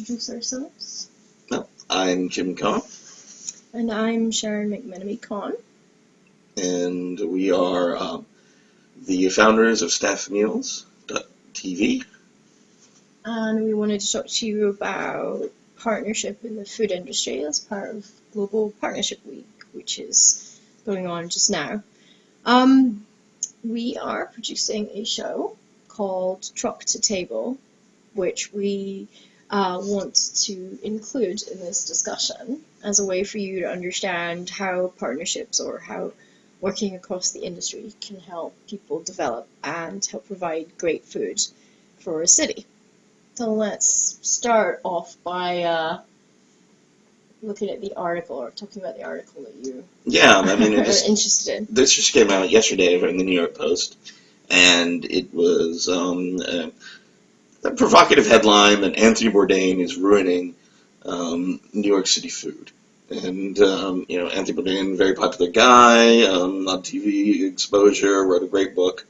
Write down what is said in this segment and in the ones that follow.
introduce ourselves. Well, I'm Jim Cohn, And I'm Sharon McMenemy Conn. and we are the founders of StaffMeals.tv. And we wanted to talk to you about partnership in the food industry as part of Global Partnership Week, which is going on just now. We are producing a show called Truck to Table, which we want to include in this discussion as a way for you to understand how partnerships or how working across the industry can help people develop and help provide great food for a city. So let's start off by looking at the article, or talking about the article that you are interested in. This just came out yesterday in the New York Post, and it was a provocative headline that Anthony Bourdain is ruining New York City food. And, Anthony Bourdain, very popular guy, on TV exposure, wrote a great book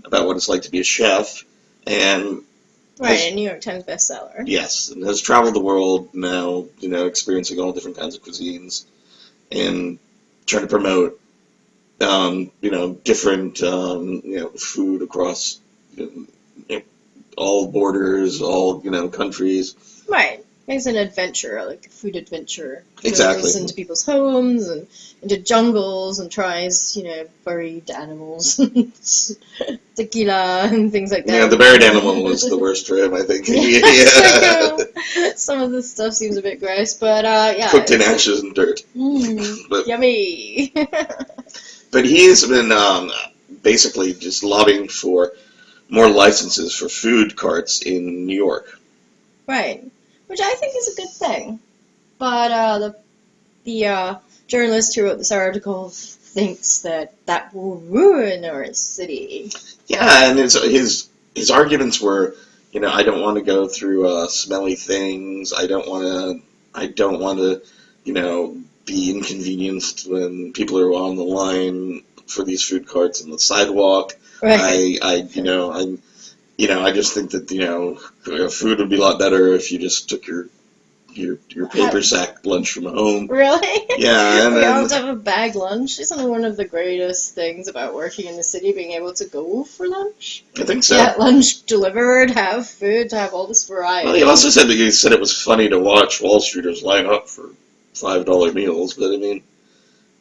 about what it's like to be a chef, and a New York Times bestseller. Yes, and has traveled the world now, experiencing all different kinds of cuisines, and trying to promote, different, food across all borders, all, countries. Right. It's an adventure, like a food adventure. Exactly. Goes into people's homes and into jungles and tries, buried animals, tequila and things like that. Yeah, the buried animal was the worst for him, I think. Yeah. Some of the stuff seems a bit gross, but yeah. Cooked in ashes and dirt. Yummy. But he has been basically just lobbying for more licenses for food carts in New York. Right. Which I think is a good thing. But the journalist who wrote this article thinks that will ruin our city. Yeah, and his arguments were, I don't want to go through smelly things. I don't want to, be inconvenienced when people are on the line for these food carts on the sidewalk. Right. I just think that, food would be a lot better if you just took your paper sack lunch from home. Really? Yeah. We all have a bag lunch. Isn't one of the greatest things about working in the city being able to go for lunch? I think so. Get lunch delivered, have food, have all this variety. Well, he also said it was funny to watch Wall Streeters line up for $5 meals, but I mean,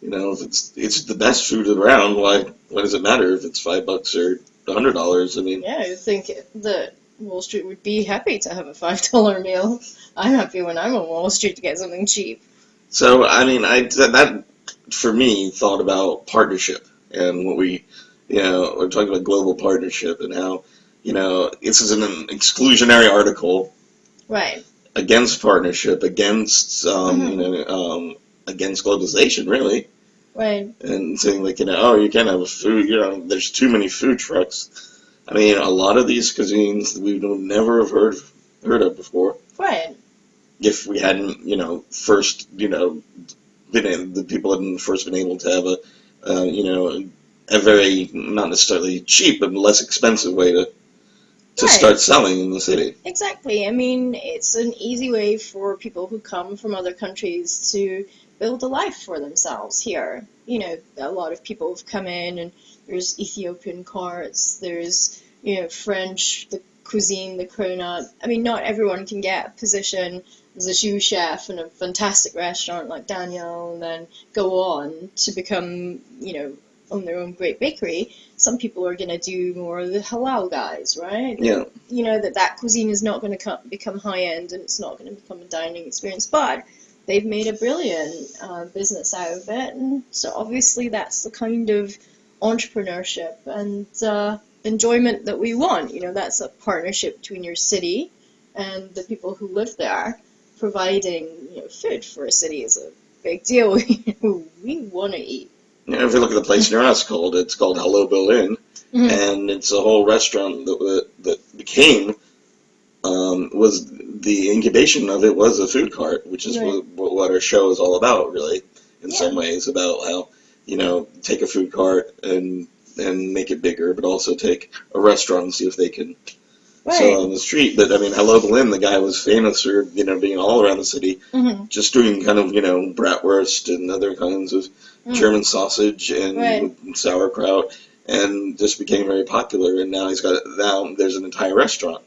if it's the best food around, why does it matter if it's $5 or $100? I mean, yeah, I think that Wall Street would be happy to have a $5 meal. I'm happy when I'm on Wall Street to get something cheap. So, I mean, that for me thought about partnership and what we're talking about global partnership and how, this is an exclusionary article. Right. Against partnership, against, against globalization, really. Right. And saying, you can't have a food, there's too many food trucks. I mean, a lot of these cuisines that we would never have heard of before. Right. If we hadn't, first, the people hadn't first been able to have a very, not necessarily cheap, but less expensive way to start selling in the city. Exactly. I mean, it's an easy way for people who come from other countries to build a life for themselves here. A lot of people have come in, and there's Ethiopian carts, there's, French, the cuisine, the cronut. I mean, not everyone can get a position as a sous chef in a fantastic restaurant like Daniel and then go on to become, own their own great bakery. Some people are going to do more of the halal guys, right? Yeah. That cuisine is not going to become high-end, and it's not going to become a dining experience, but they've made a brilliant business out of it, and so obviously that's the kind of entrepreneurship and enjoyment that we want. That's a partnership between your city and the people who live there. Providing food for a city is a big deal. We want to eat. If you look at the place near us, it's called Hello Berlin, and it's a whole restaurant that became was the incubation of it was a food cart, which is what our show is all about, really, in some ways, about how take a food cart and make it bigger, but also take a restaurant and see if they can Right. on the street. But I mean, Hello Berlin, the guy was famous for being all around the city, Hmm. just doing kind of bratwurst and other kinds of Mm. German sausage and Right. with sauerkraut, and just became very popular. And now there's an entire restaurant.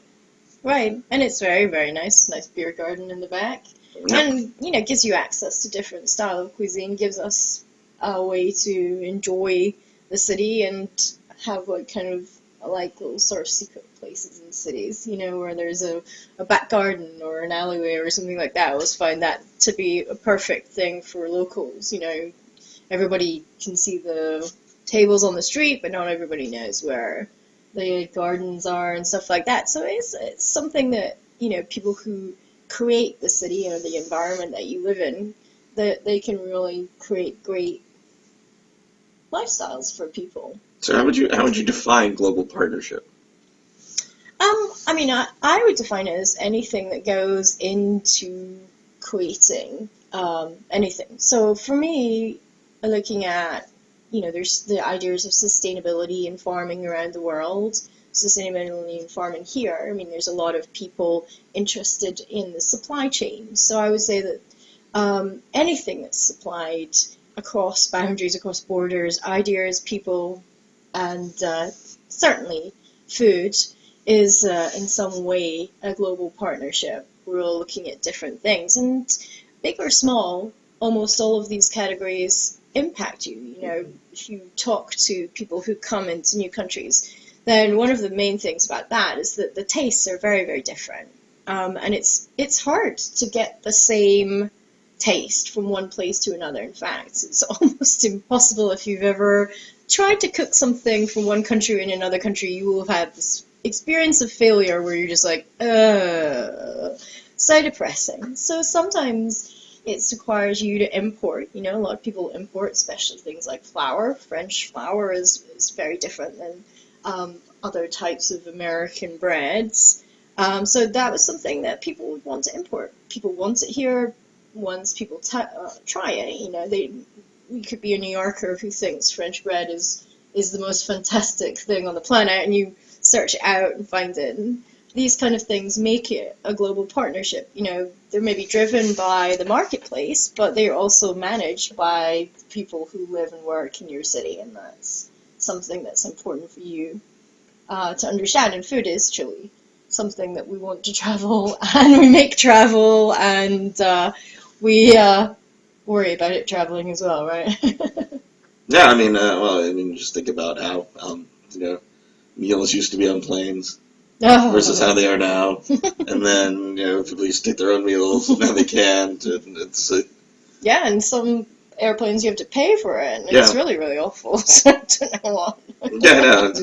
Right. And it's very, very nice. Nice beer garden in the back. Yep. And, gives you access to different style of cuisine, gives us a way to enjoy the city and have like kind of like little sort of secret places in cities, where there's a back garden or an alleyway or something like that. I always find that to be a perfect thing for locals, everybody can see the tables on the street, but not everybody knows where the gardens are and stuff like that. So it's something that people who create the city or the environment that you live in, that they can really create great lifestyles for people. So how would you define global partnership? I mean, I would define it as anything that goes into creating anything. So for me, looking at, there's the ideas of sustainability in farming around the world, sustainability in farming here. I mean, there's a lot of people interested in the supply chain. So I would say that anything that's supplied across boundaries, across borders, ideas, people, and certainly food is in some way a global partnership. We're all looking at different things, and big or small, almost all of these categories impact you. If you talk to people who come into new countries, then one of the main things about that is that the tastes are very, very different, and it's hard to get the same taste from one place to another. In fact, it's almost impossible. If you've ever tried to cook something from one country in another country, you will have had this experience of failure where you're just like, so depressing. So sometimes it requires you to import. A lot of people import, especially things like flour. French flour is very different than other types of American breads. So that was something that people would want to import. People want it here. Once people try it, we could be a New Yorker who thinks French bread is the most fantastic thing on the planet, and you search it out and find it. And these kind of things make it a global partnership. They're maybe driven by the marketplace, but they're also managed by people who live and work in your city, and that's something that's important for you to understand. And food is truly something that we want to travel, and we make travel, and we worry about it traveling as well, right? Yeah, I mean, just think about how meals used to be on planes versus how Oh. they are now, and then people used to take their own meals, and now they can't. And Yeah, and some airplanes you have to pay for it, and yeah, it's really, really awful. So I don't know why. yeah, no,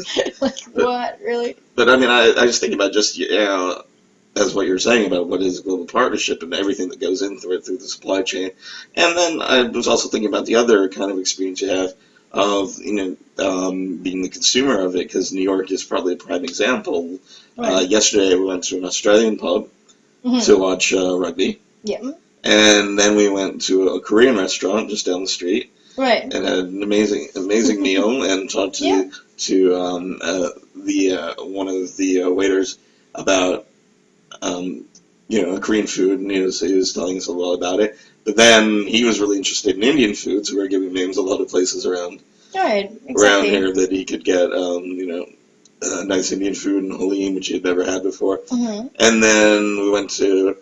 Like, but what, really? but I mean, I just think about just as what you're saying about what is global partnership and everything that goes into it through the supply chain. And then I was also thinking about the other kind of experience you have of being the consumer of it, because New York is probably a prime example. Right. Yesterday we went to an Australian pub Mm-hmm. to watch rugby, Yeah. and then we went to a Korean restaurant just down the street Right. and had an amazing meal, and talked Yeah. to the one of the waiters about Korean food, and he was telling us a lot about it. But then he was really interested in Indian food, so we were giving names a lot of places Right. around Exactly. here that he could get nice Indian food and halim, which he had never had before. Mm-hmm. And then we went to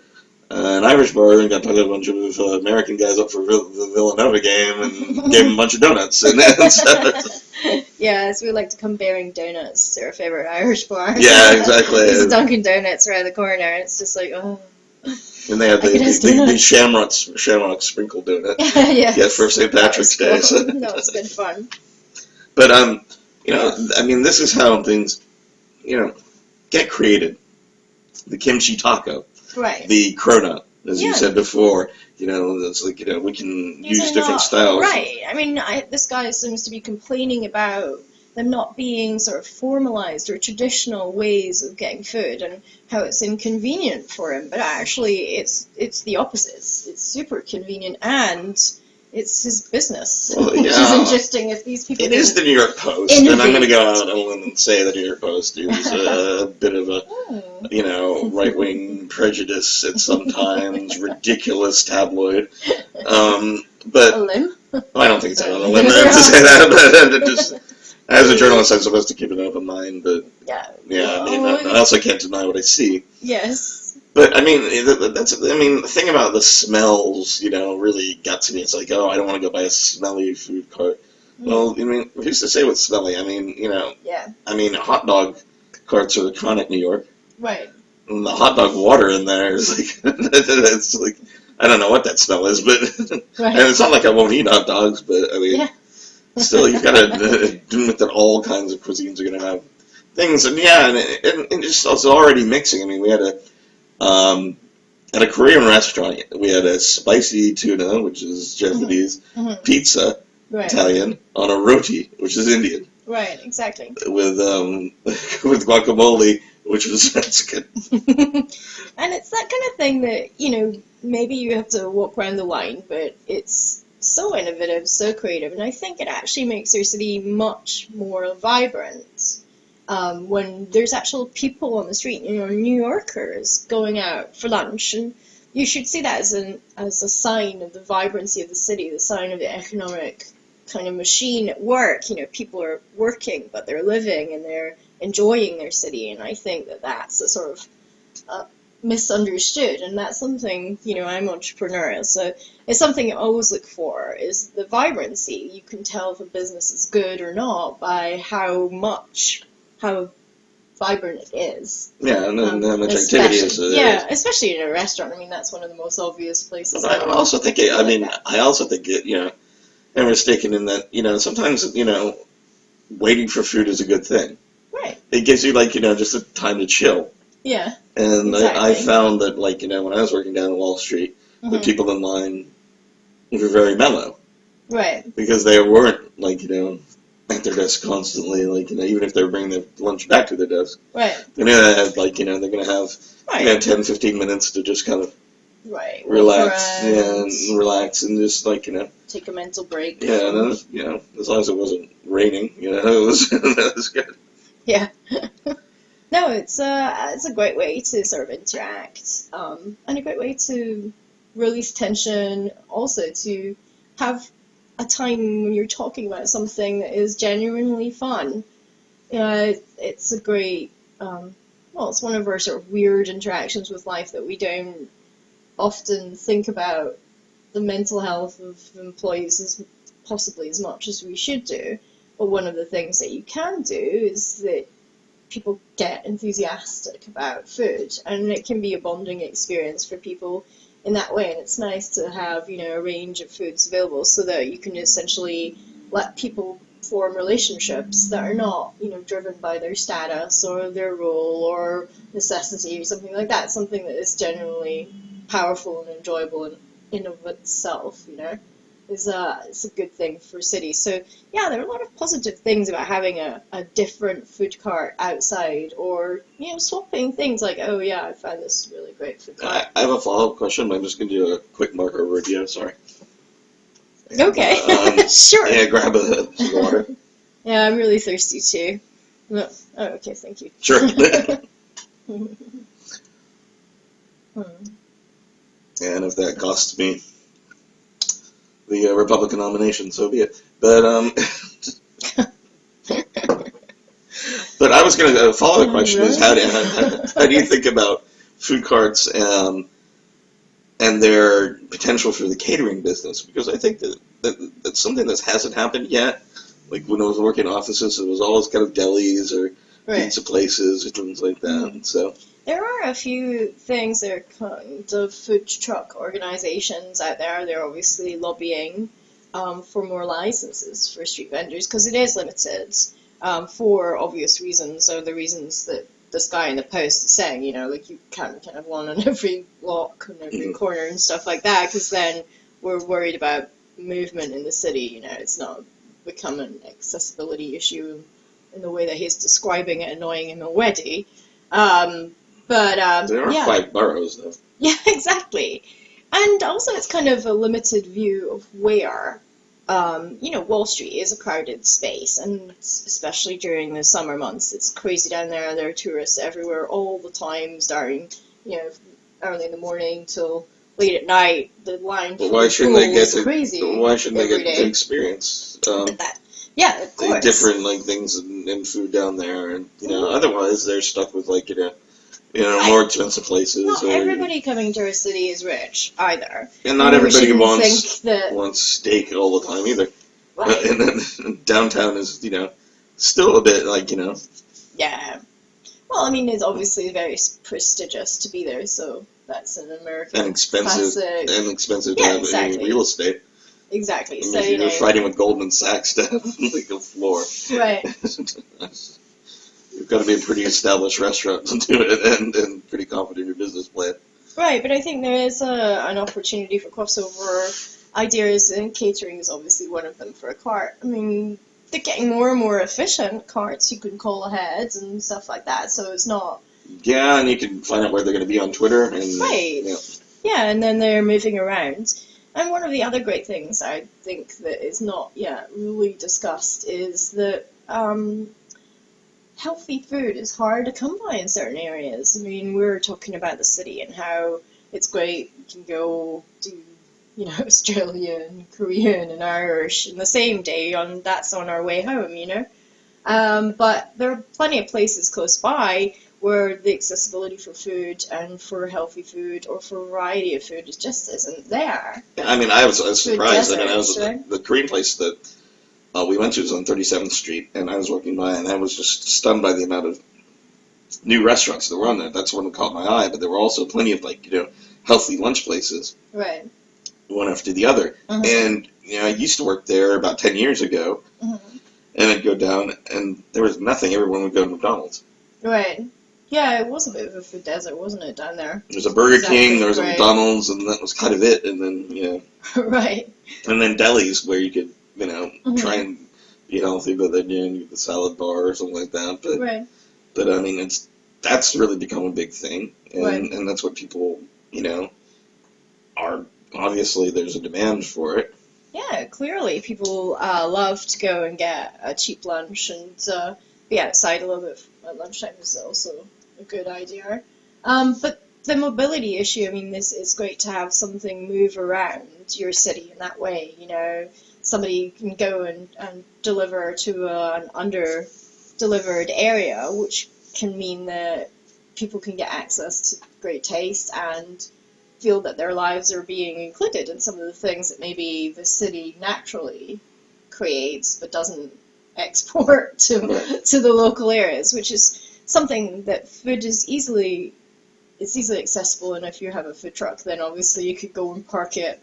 an Irish bar and got to a bunch of American guys up for the Villanova game and gave them a bunch of donuts. And Yes, we like to come bearing donuts to our favorite Irish bar. yeah, exactly. There's Dunkin' Donuts around the corner. It's just like, oh, And they had I could have the donuts. shamrock sprinkle donut. Yes, Yeah, for St. Patrick's Day. that was So. cool. That was good fun. But I mean, this is how things get created. The kimchi taco, Right. the cronut, as you Yeah. said before. It's like we can These use are different not styles. right. I mean, this guy seems to be complaining about them not being sort of formalized or traditional ways of getting food, and how it's inconvenient for him. But actually, it's the opposite. It's super convenient, and it's his business, Well, which is yeah. interesting. If these people It is the didn't New York Post, and I'm going to innovate. go out on a limb and say the New York Post is a bit of a, right-wing prejudice at sometimes, ridiculous tabloid. A But limb? well, I don't think it's out on a Sorry. limb to say that, but just as a journalist, I'm supposed to keep an open mind. But Yeah. yeah, I mean, Well, I also can't deny what I see. yes. But I mean, the thing about the smells, really got to me. It's like, oh, I don't want to go buy a smelly food cart. Well, I mean, who's to say what's smelly? I mean, Yeah. hot dog carts are iconic New York. Right. And the hot dog water in there is like, it's like, I don't know what that smell is, but Right. and it's not like I won't eat hot dogs, but I mean, Yeah. still, you've got to admit that all kinds of cuisines are going to have things, and yeah, and just it's already mixing. I mean, we had at a Korean restaurant, we had a spicy tuna, which is Japanese, Mm-hmm. pizza, Right. Italian, on a roti, which is Indian, Right. Exactly. with with guacamole, which was Mexican. And it's that kind of thing that, maybe you have to walk around the line, but it's so innovative, so creative, and I think it actually makes your city much more vibrant. When there's actual people on the street, New Yorkers going out for lunch, and you should see that as a sign of the vibrancy of the city, the sign of the economic kind of machine at work. People are working, but they're living and they're enjoying their city, and I think that that's a sort of misunderstood, and that's something, I'm entrepreneurial, so it's something I always look for, is the vibrancy. You can tell if a business is good or not by how vibrant it is. Yeah, and then how much activity is there. Yeah, especially in a restaurant. I mean, that's one of the most obvious places. But I also think I'm mistaken in that, sometimes, waiting for food is a good thing. Right. It gives you, just a time to chill. Yeah. And Exactly. I found that, when I was working down on Wall Street, the people in line were very mellow. Right. Because they weren't, at their desk constantly, even if they were bringing their lunch back to their desk. Right. They're going to have, they're going to have, Right. 10, 15 minutes to just kind of Right. relax. Yeah, and relax and just, take a mental break. Yeah, and as long as it wasn't raining, it was, that was good. Yeah. No, it's a great way to sort of interact, and a great way to release tension, also to have a time when you're talking about something that is genuinely fun. It's a great, it's one of our sort of weird interactions with life that we don't often think about the mental health of employees as much as we should do. But one of the things that you can do is that people get enthusiastic about food, and it can be a bonding experience for people in that way, and it's nice to have a range of foods available so that you can essentially let people form relationships that are not driven by their status or their role or necessity or something like that, something that is genuinely powerful and enjoyable in of itself, is it's a good thing for cities. So yeah, there are a lot of positive things about having a different food cart outside, or swapping things like, oh yeah, I found this really great food cart. I have a follow-up question, but I'm just going to do a quick marker review, sorry. Okay. Sure. Yeah, grab some water. Yeah, I'm really thirsty too. No. Oh, okay, thank you. Sure. And if that costs me the Republican nomination, so be it. But but I was going to follow the question is how do you think about food carts and their potential for the catering business? Because I think that's something that hasn't happened yet. Like when I was working in offices, it was always kind of delis or pizza places or things like that. Mm-hmm. So there are a few things that are kind of food truck organizations out there. They're obviously lobbying for more licenses for street vendors because it is limited for obvious reasons, or the reasons that this guy in the Post is saying, you can't have one on every block and every corner and stuff like that, because then we're worried about movement in the city. It's not become an accessibility issue in the way that he's describing it, annoying him already. But there are 5 boroughs, though. Yeah, exactly. And also, it's kind of a limited view of where, Wall Street is a crowded space, and especially during the summer months, it's crazy down there. There are tourists everywhere all the time, starting, you know, early in the morning till late at night. The line But for the pool is crazy why shouldn't they every get to day. experience That, yeah, of the course. different like things and food down there? And otherwise they're stuck with like Right. more expensive places. Not Or, everybody coming to our city is rich either. and not We everybody shouldn't wants think that, wants steak all the time either. right, And then downtown is still a bit like yeah. Well, I mean, it's obviously very prestigious to be there, so that's an American and classic. expensive to Yeah, have any exactly. real estate. Exactly. I mean, So, you're fighting with Goldman Sachs to have like a floor. right. You've got to be a pretty established restaurant to do it, and pretty confident in your business plan. Right, but I think there is an opportunity for crossover ideas, and catering is obviously one of them for a cart. I mean, they're getting more and more efficient carts. You can call ahead and stuff like that, so it's not. Yeah, and you can find out where they're going to be on Twitter. And, Right. Yeah, and then they're moving around. And one of the other great things I think that is not yet really discussed is that healthy food is hard to come by in certain areas. I mean, we were talking about the city and how it's great. You can go do, Australian, Korean, and Irish in the same day. That's on our way home. But there are plenty of places close by where the accessibility for food and for healthy food or for a variety of food just isn't there. I mean, I was surprised. Food I mean, I was deserts, right? the Korean place that we went to was on 37th Street, and I was walking by, and I was just stunned by the amount of new restaurants that were on there. That's one that caught my eye, but there were also plenty of healthy lunch places, Right. one after the other. Mm-hmm. And I used to work there about 10 years ago, Mm-hmm. and I'd go down, and there was nothing. Everyone would go to McDonald's. Right. Yeah, it was a bit of a food desert, wasn't it, down there? There was a Burger Exactly, King, there was a right. McDonald's, and that was kind of it. And then Right. and then delis where you could Mm-hmm. try and be healthy, but then you get the salad bar or something like that. But Right. but I mean, that's really become a big thing, and Right. and that's what people are obviously there's a demand for it. Yeah, clearly people love to go and get a cheap lunch and be outside a little bit at lunchtime is also a good idea. But the mobility issue, I mean, it's great to have something move around your city in that way. Somebody can go and deliver to an under-delivered area, which can mean that people can get access to great taste and feel that their lives are being included in some of the things that maybe the city naturally creates but doesn't export to the local areas, which is something that food is easily accessible. And if you have a food truck, then obviously you could go and park it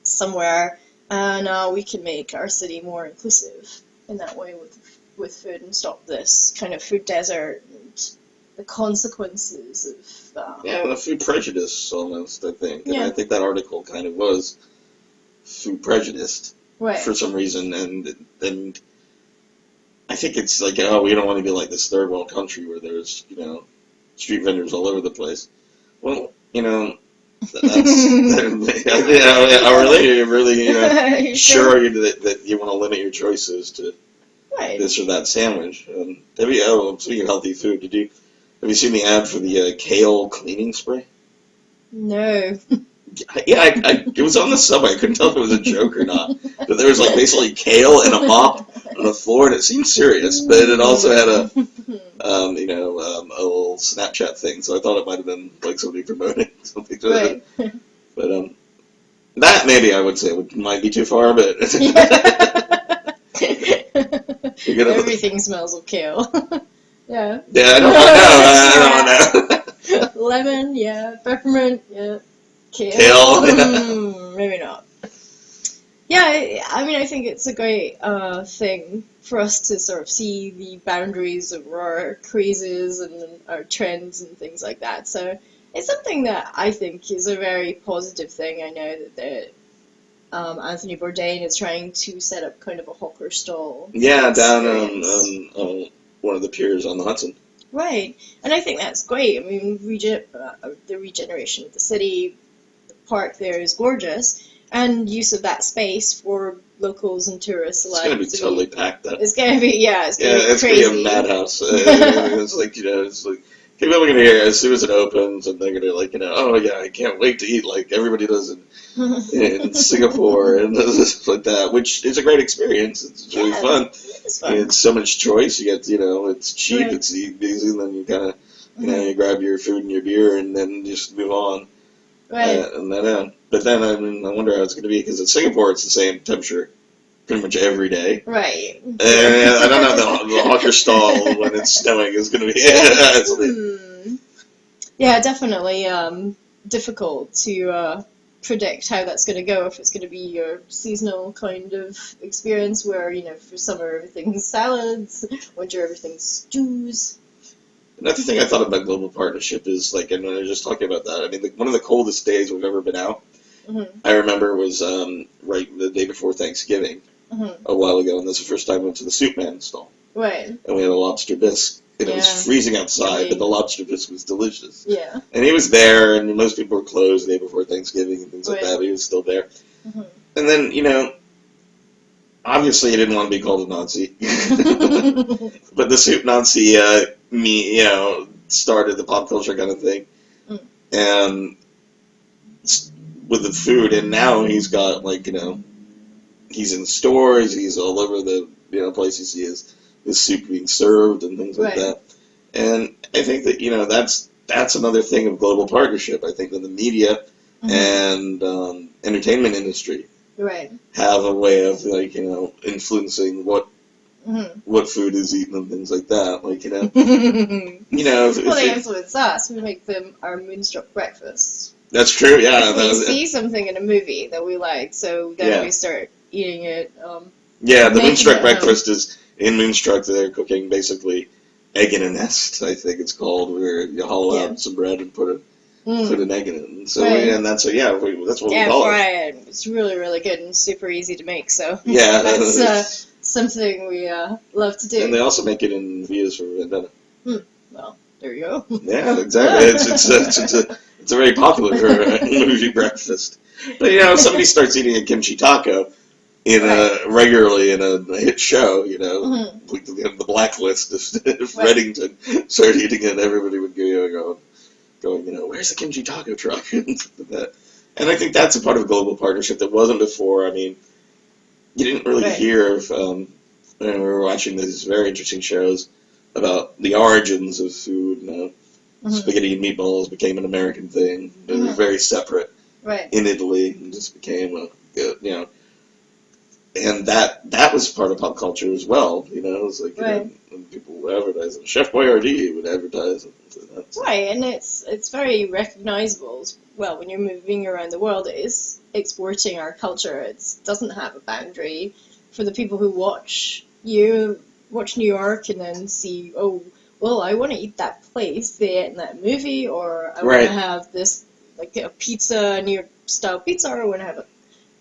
somewhere, and we can make our city more inclusive in that way with food and stop this kind of food desert and the consequences of The food prejudice almost, I think. And Yeah. I think that article kind of was food prejudiced right. for some reason, and I think it's like, oh, we don't want to be like this third world country where there's street vendors all over the place. Well, that's really sure are you that you want to limit your choices to Right. this or that sandwich? Speaking of healthy food, have you seen the ad for the kale cleaning spray? No. Yeah, it was on the subway. I couldn't tell if it was a joke or not. But there was basically kale and a mop on the floor, and it seemed serious. But it also had a little Snapchat thing, so I thought it might have been like somebody promoting something to Right. it. But that maybe I would say might be too far, but Everything smells of kale. Yeah. Yeah, I don't know. Lemon, yeah. Peppermint, yeah. Kale, maybe not. Yeah, I mean, I think it's a great thing for us to sort of see the boundaries of our crazes and our trends and things like that. So it's something that I think is a very positive thing. I know that Anthony Bourdain is trying to set up kind of a hawker stall. Yeah, down experience. on one of the piers on the Hudson. Right, and I think that's great. I mean, the regeneration of the city, the park there is gorgeous, and use of that space for locals and tourists It's alike. going to be totally packed up. It's gonna be, yeah, it's Yeah, gonna be it's going to crazy. be a madhouse. It's like, it's like, people are going to hear as soon as it opens, and they're going to, like, oh, yeah, I can't wait to eat like everybody does in Singapore and stuff like that, which is a great experience. It's really fun. It's fun. It's so much choice. You get, it's cheap, Right. it's easy, and then you kind of, you grab your food and your beer, and then just move on. Right. And then, but then, I wonder how it's going to be, because in Singapore it's the same temperature pretty much every day. Right. And I don't know, the hawker stall when it's snowing is going to be... Yeah, definitely difficult to predict how that's going to go, if it's going to be your seasonal kind of experience where, for summer everything's salads, winter everything's stews. Another thing I thought about global partnership is, like, and when I was just talking about that, I mean, one of the coldest days we've ever been out, I remember was right the day before Thanksgiving a while ago, and this was the first time I went to the Soup Man stall. Right. And we had a lobster bisque. And it was freezing outside, but the lobster bisque was delicious. Yeah. And he was there, and most people were closed the day before Thanksgiving and things like that, but he was still there. And then, obviously he didn't want to be called a Nazi. But the Soup Nazi, started the pop culture kind of thing. And with the food, and now he's got, like, he's in stores, he's all over the, places he is. The soup being served and things like that. And I think that, that's another thing of global partnership. I think that the media and entertainment industry have a way of, like, influencing what food is eaten and things like that. Like, well, they influence us. We make them our Moonstruck breakfasts. That's true, yeah. We see something in a movie that we like, so then we start eating it. The Moonstruck breakfast is... In Moonstruck, they're cooking basically egg in a nest, I think it's called, where you hollow out some bread and put an egg in it. And so, and that's that's what we call it. It's really, really good and super easy to make. So that's something we love to do. And they also make it in Vias for Vendetta. Well, there you go. Yeah, exactly. It's a very popular movie breakfast. But somebody starts eating a kimchi taco. Regularly in a hit show, like the Blacklist, if Reddington started eating it, everybody would go going, where's the kimchi taco truck? And I think that's a part of global partnership that wasn't before. I mean, you didn't really hear of, we were watching these very interesting shows about the origins of food. Spaghetti and meatballs became an American thing. They were very separate in Italy and just became and that was part of pop culture as well, it was like, when people would advertise it. Chef Boyardee would advertise it. And it's very recognizable as well when you're moving around the world. It is exporting our culture. It doesn't have a boundary. For the people who watch New York and then see, oh, well, I want to eat that place they ate in that movie, or I want to have this, like a pizza, New York style pizza, or I want to have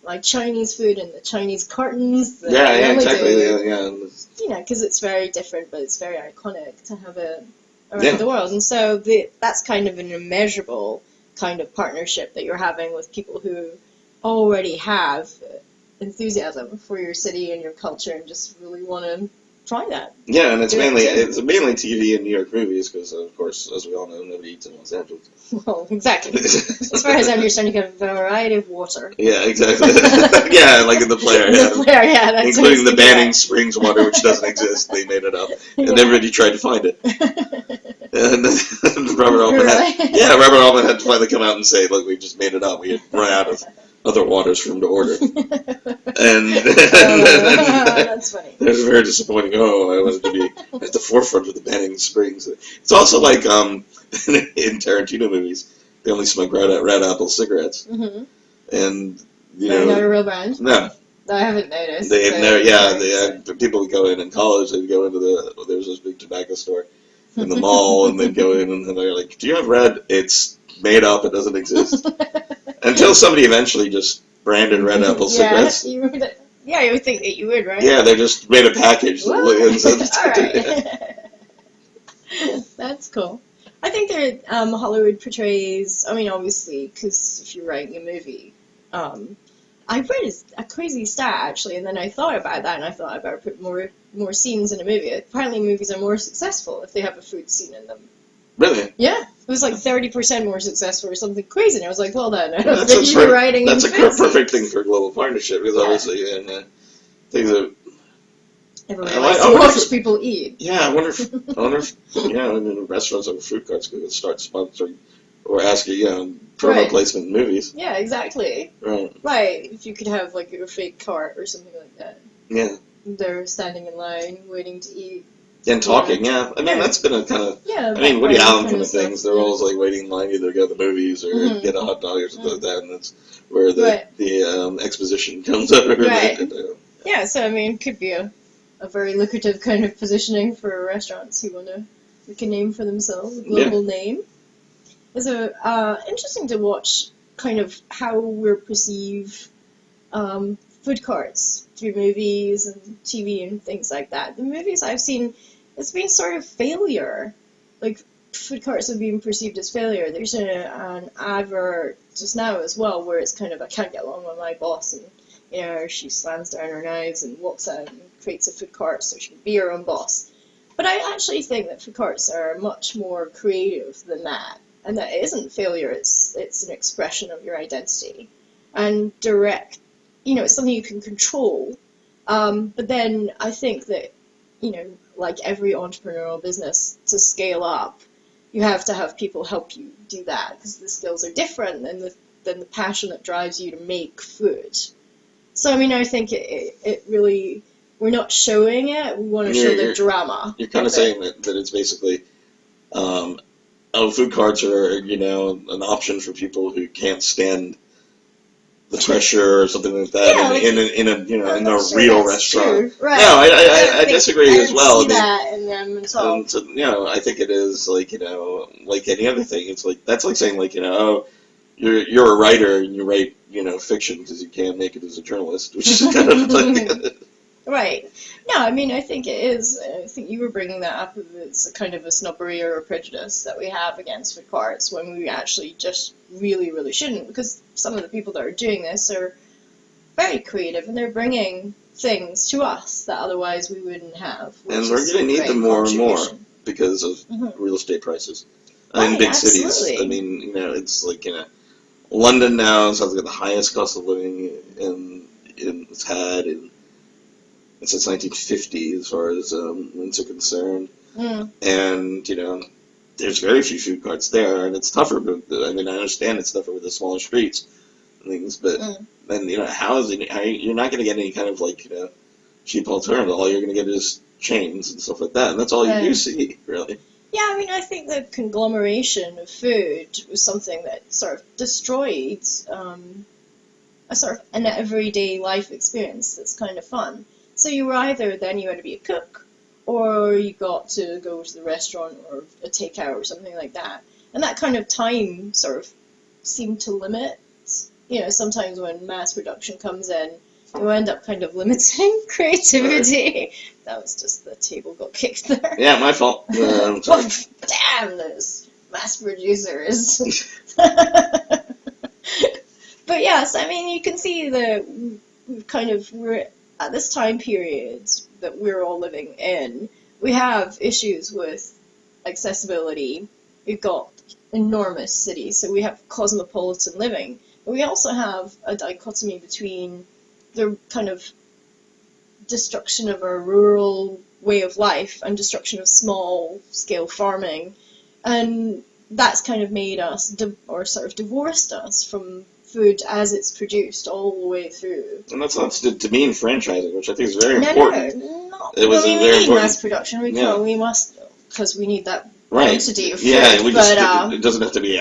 like Chinese food in the Chinese cartons. Exactly. Because it's very different, but it's very iconic to have it around the world. And so that's kind of an immeasurable kind of partnership that you're having with people who already have enthusiasm for your city and your culture and just really want to try that. Yeah, and it's mainly TV and New York movies because, of course, as we all know, nobody eats in Los Angeles. Well, exactly. As far as I understand, you get a variety of water. Yeah, exactly. Yeah, like in the player. The player, that's including the Banning Springs water, which doesn't exist. They made it up, and everybody tried to find it. And Robert Altman had to finally come out and say, "Look, we just made it up. We had run out of other waters for him to order." And that's funny. It was very disappointing. I wanted to be at the forefront of the Banning Springs. It's also like in Tarantino movies, they only smoke red apple cigarettes. And not a real brand. No. I haven't noticed. They have never. People would go in college. They'd go into there was this big tobacco store in the mall, and they'd go in and they're like, "Do you have red? It's made up. It doesn't exist." Until somebody eventually just branded red apple cigarettes. You would think that you would, right? Yeah, they just made a package. All right. That's cool. I think that Hollywood portrays, I mean, obviously, because if you're writing a movie, I read a crazy stat actually, and then I thought about that, and I thought I better put more scenes in a movie. Apparently, movies are more successful if they have a food scene in them. Really? Yeah, it was like 30% more successful or something crazy, and I was like, well then, I don't That's think you're writing that's a in food perfect thing scenes. for global partnership, because Yeah. obviously, and things that Everybody I, likes I to wonder watch if, people eat. yeah, I wonder if, yeah, I mean, restaurants and food carts could start sponsoring or asking, promo Right. placement in movies. Yeah, exactly. Right. Right, if you could have like a fake cart or something like that. Yeah. They're standing in line waiting to eat. And talking, yeah. I mean, Yeah. that's been a kind of, Yeah, I mean, Woody background Allen kind of stuff. things. They're always like waiting in line, either go to the movies or Mhm. get a hot dog or something like that, and that's where the Right. exposition comes out. Right. Yeah, so I mean, it could be a very lucrative kind of positioning for restaurants who want to make a name for themselves, a global name. It's interesting to watch kind of how we perceive food carts through movies and TV and things like that. The movies I've seen, it's been sort of failure. Like, food carts have been perceived as failure. There's an advert just now as well where it's kind of, I can't get along with my boss, and she slams down her knives and walks out and creates a food cart so she can be her own boss. But I actually think that food carts are much more creative than that, and that it isn't failure. It's an expression of your identity and direct. It's something you can control. But then I think that, like every entrepreneurial business, to scale up, you have to have people help you do that because the skills are different than the passion that drives you to make food. So, I mean, I think it really, we're not showing it, we want to show the drama. You're kind of saying that it's basically, food carts are, an option for people who can't stand the pressure or something like that, in a real restaurant. True. Right. No, I disagree as well. I see that in them at all. I think it is like like any other thing. It's like that's like saying like oh, you're a writer and you write fiction because you can't make it as a journalist, which is kind of like right. No, I mean, I think it is. I think you were bringing that up. It's a kind of a snobbery or a prejudice that we have against food carts when we actually just really, really shouldn't, because some of the people that are doing this are very creative and they're bringing things to us that otherwise we wouldn't have. And we're going to need them more and more because of real estate prices in big cities. I mean, it's like London now sounds like the highest cost of living it's had since 1950 as far as rents are concerned. And there's very few food carts there, and it's tougher. But I mean, I understand it's tougher with the smaller streets and things, but then you're not going to get any kind of like cheap alternative. All you're going to get is chains and stuff like that, and that's all you do see, really. Yeah, I mean, I think the conglomeration of food was something that sort of destroyed a sort of an everyday life experience that's kind of fun. So you were either then you had to be a cook, or you got to go to the restaurant or a takeout or something like that. And that kind of time sort of seemed to limit. Sometimes when mass production comes in, you end up kind of limiting creativity. That was just the table got kicked there. Yeah, my fault. I'm sorry. Damn those mass producers. But yes, I mean, you can see that we're at this time period that we're all living in. We have issues with accessibility. We've got enormous cities, so we have cosmopolitan living. But we also have a dichotomy between the kind of destruction of our rural way of life and destruction of small-scale farming. And that's kind of made us, or sort of divorced us from food as it's produced all the way through. And that's not to mean franchising, which I think is very important. No, not. It was we very need important. Mass production. We must, because we need that right. quantity of food. Yeah, it doesn't have to be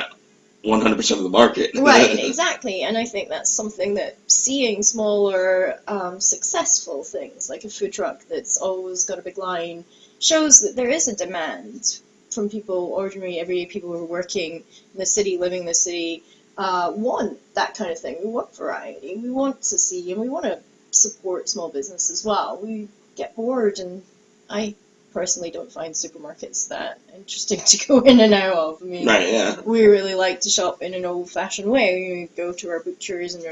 100% of the market. Right, exactly. And I think that's something that seeing smaller, successful things, like a food truck that's always got a big line, shows that there is a demand from people, ordinary, everyday people who are working in the city, living in the city, want that kind of thing. We want variety. We want to see, and we want to support small business as well. We get bored, and I personally don't find supermarkets that interesting to go in and out of. I mean, Right, yeah. we really like to shop in an old-fashioned way. We go to our butchers and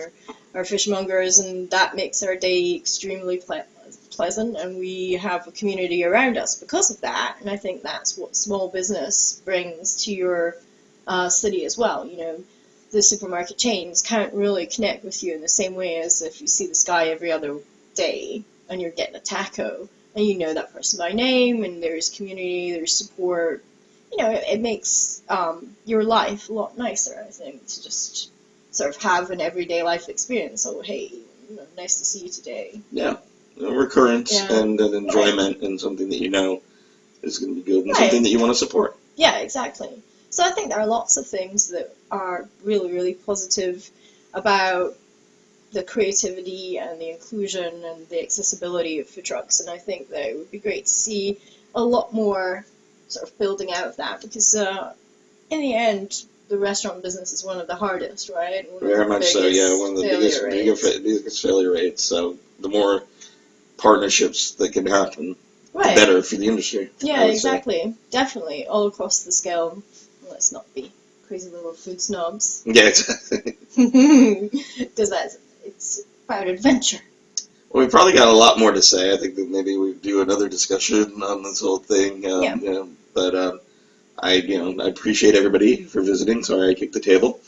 our fishmongers, and that makes our day extremely pleasant, and we have a community around us because of that. And I think that's what small business brings to your city as well. You know, the supermarket chains can't really connect with you in the same way as if you see this guy every other day and you're getting a taco and you know that person by name and there's community, there's support. You know, it makes your life a lot nicer, I think, to just sort of have an everyday life experience. Oh, hey, you know, nice to see you today. Yeah. A recurrence Yeah. and an enjoyment and something that you know is going to be good and Right. something that you want to support. Yeah, exactly. So I think there are lots of things that are really, really positive about the creativity and the inclusion and the accessibility of food trucks, and I think that it would be great to see a lot more sort of building out of that, because in the end, the restaurant business is one of the hardest, right? One of Very the much so, yeah. One of the biggest failure rates. So the more partnerships that can happen, Right. the better for the industry. Yeah, I would say. exactly. Definitely. All across the scale. Let's not be crazy little food snobs. Yeah, exactly. Because it's about adventure. Well, we probably got a lot more to say. I think that maybe we do another discussion on this whole thing. Yeah. You know, but I appreciate everybody for visiting. Sorry I kicked the table.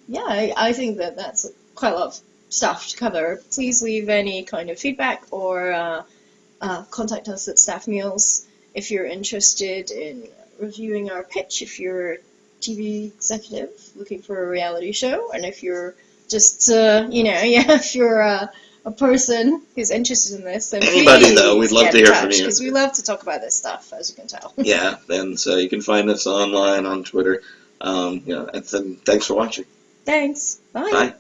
Yeah, I think that that's quite a lot of stuff to cover. Please leave any kind of feedback or contact us at Staff Meals if you're interested in reviewing our pitch, if you're a TV executive looking for a reality show, and if you're just, if you're a person who's interested in this, then Anybody, please though, we'd love get to in hear touch, from you. because we love to talk about this stuff, as you can tell. Yeah, and so you can find us online on Twitter. And then thanks for watching. Thanks. Bye. Bye.